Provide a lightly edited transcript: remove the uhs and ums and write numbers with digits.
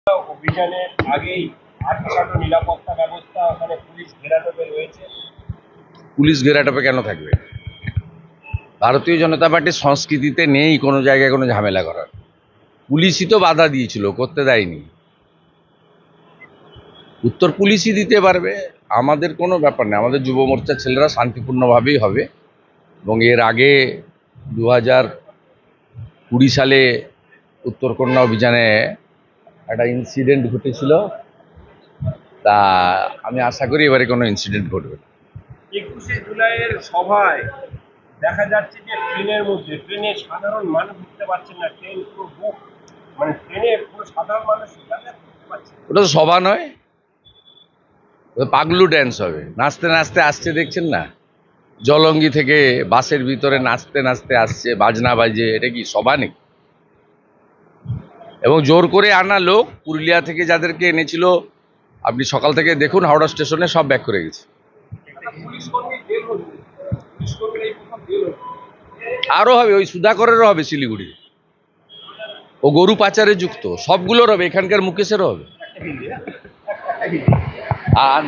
অভিযানের আগেই আটকানো নিরাপত্তা ব্যবস্থা ওখানে পুলিশ ঘেরাটোপে রয়েছে। পুলিশ ঘেরাটোপে কেন থাকবে? ভারতীয় জনতা পার্টির সংস্কৃতিতে নেই কোনো জায়গায় কোনো ঝামেলা করার। পুলিশই তো বাধা দিয়েছিল, করতে দেয়নি। উত্তর পুলিশই দিতে পারবে, আমাদের কোনো ব্যাপার নেই। আমাদের যুব মোর্চার ছেলেরা শান্তিপূর্ণভাবেই হবে। এবং এর আগে 2020 সালে উত্তরকন্যা অভিযানে একটা ইনসিডেন্ট ঘটেছিল, তা আমি আশা করি এবারে কোনো ইনসিডেন্ট ঘটবে না। 21শে জুলাইয়ের সভায় দেখা যাচ্ছে যে ট্রেনে সাধারণ মানুষ উঠতে পারছেন না, ট্রেন পুরো বুক, মানে ট্রেনে পুরো সাধারণ মানুষ যাতায়াত করতে পারছে না। ওটা তো সভা নয়, ওটা পাগলু ড্যান্স হবে। নাচতে নাচতে আসছে, দেখছেন না? জলঙ্গি থেকে বাসের ভিতরে নাচতে নাচতে আসছে, বাজনা বাজে। এটা কি সভা নাকি? এবং জোর করে আনা লোক, পুরুলিয়া থেকে যাদেরকে এনেছিল, আপনি সকাল থেকে দেখুন হাওড়া স্টেশনে সব ব্যাক করে গেছে। পুলিশ কর্মী জেল হল, পুলিশ কর্মীর এই প্রথম জেল হল। আরও হবে, ওই সুধাকরেরও হবে শিলিগুড়ি। ও গরু পাচারে যুক্ত, সবগুলোর হবে, এখানকার মুকেশেরও হবে। আর